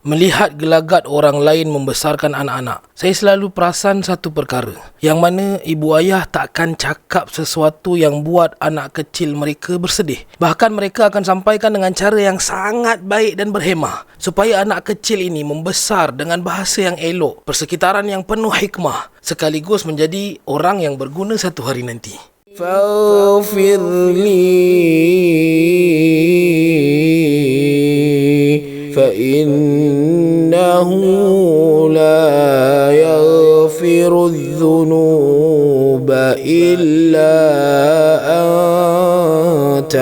Melihat gelagat orang lain membesarkan anak-anak, saya selalu perasan satu perkara, yang mana ibu ayah takkan cakap sesuatu yang buat anak kecil mereka bersedih. Bahkan mereka akan sampaikan dengan cara yang sangat baik dan berhemah, supaya anak kecil ini membesar dengan bahasa yang elok, persekitaran yang penuh hikmah, sekaligus menjadi orang yang berguna satu hari nanti. Faghfir فإنه لا يغفر الذنوب إلا أنت.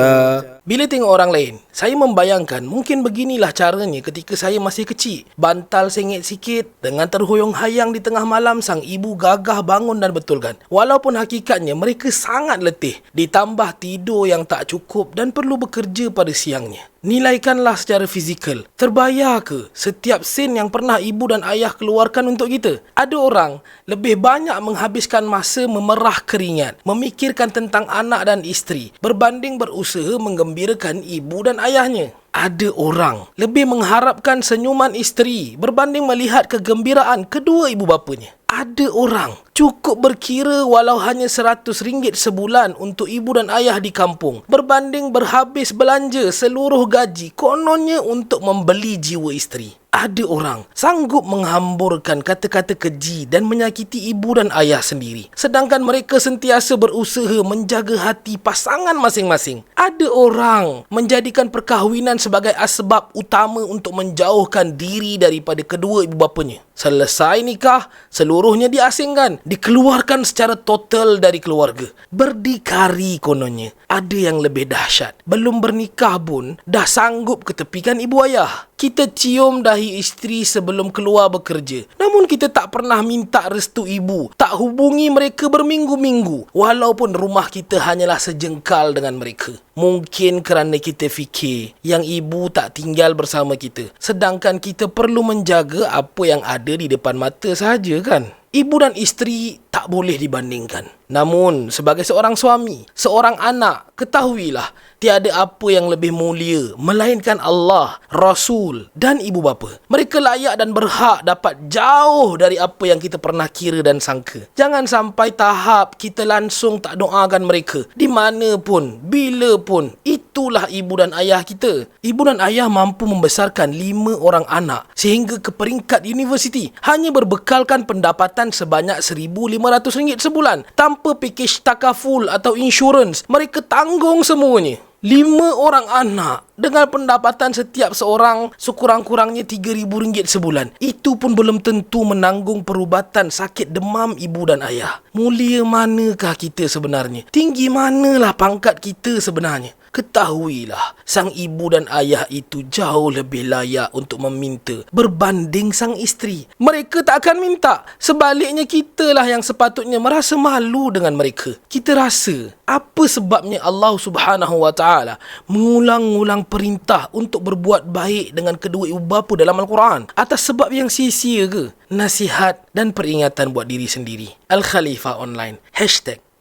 Bila tengok orang lain, saya membayangkan mungkin beginilah caranya ketika saya masih kecil. Bantal sengit sikit, dengan terhoyong-hayang di tengah malam, sang ibu gagah bangun dan betulkan. Walaupun hakikatnya mereka sangat letih, ditambah tidur yang tak cukup dan perlu bekerja pada siangnya. Nilaikanlah secara fizikal. Terbayar ke setiap sen yang pernah ibu dan ayah keluarkan untuk kita? Ada orang lebih banyak menghabiskan masa memerah keringat, memikirkan tentang anak dan isteri, berbanding berusaha menggembirakan ibu dan ayahnya. Ada orang lebih mengharapkan senyuman isteri berbanding melihat kegembiraan kedua ibu bapanya. Ada orang cukup berkira walau hanya RM100 sebulan untuk ibu dan ayah di kampung, berbanding berhabis belanja seluruh gaji kononnya untuk membeli jiwa isteri. Ada orang sanggup menghamburkan kata-kata keji dan menyakiti ibu dan ayah sendiri, sedangkan mereka sentiasa berusaha menjaga hati pasangan masing-masing. Ada orang menjadikan perkahwinan sebagai asbab utama untuk menjauhkan diri daripada kedua ibu bapanya. Selesai nikah, seluruhnya diasingkan, dikeluarkan secara total dari keluarga. Berdikari kononnya. Ada yang lebih dahsyat, belum bernikah pun dah sanggup ketepikan ibu ayah. Kita cium dahi isteri sebelum keluar bekerja, namun kita tak pernah minta restu ibu, tak hubungi mereka berminggu-minggu, walaupun rumah kita hanyalah sejengkal dengan mereka. Mungkin kerana kita fikir yang ibu tak tinggal bersama kita, sedangkan kita perlu menjaga apa yang ada di depan mata sahaja kan? Ibu dan isteri tak boleh dibandingkan. Namun, sebagai seorang suami, seorang anak, ketahuilah, tiada apa yang lebih mulia melainkan Allah, Rasul dan ibu bapa. Mereka layak dan berhak dapat jauh dari apa yang kita pernah kira dan sangka. Jangan sampai tahap kita langsung tak doakan mereka. Di mana pun, bila pun, itulah ibu dan ayah kita. Ibu dan ayah mampu membesarkan 5 orang anak sehingga ke peringkat universiti hanya berbekalkan pendapatan sebanyak RM1,500 sebulan. Tanpa pakej takaful atau insurans, mereka tanggung semuanya. 5 orang anak dengan pendapatan setiap seorang sekurang-kurangnya RM3,000 sebulan. Itu pun belum tentu menanggung perubatan sakit demam ibu dan ayah. Mulia manakah kita sebenarnya? Tinggi manalah pangkat kita sebenarnya? Ketahuilah, sang ibu dan ayah itu jauh lebih layak untuk meminta berbanding sang isteri. Mereka tak akan minta. Sebaliknya, kitalah yang sepatutnya merasa malu dengan mereka. Kita rasa, apa sebabnya Allah Subhanahu Wa Taala mengulang-ulang perintah untuk berbuat baik dengan kedua ibu bapa dalam Al-Quran? Atas sebab yang sia-sia ke? Nasihat dan peringatan buat diri sendiri. Al-Khalifah Online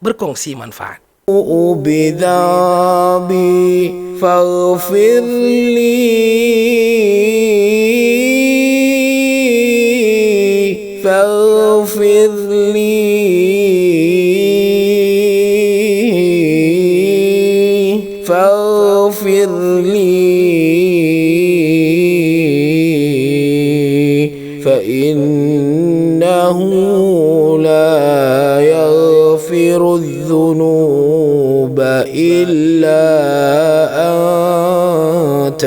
#berkongsi manfaat. بذنبي فاغفر لي فإنه لا يغفر الذنوب إلا أنت.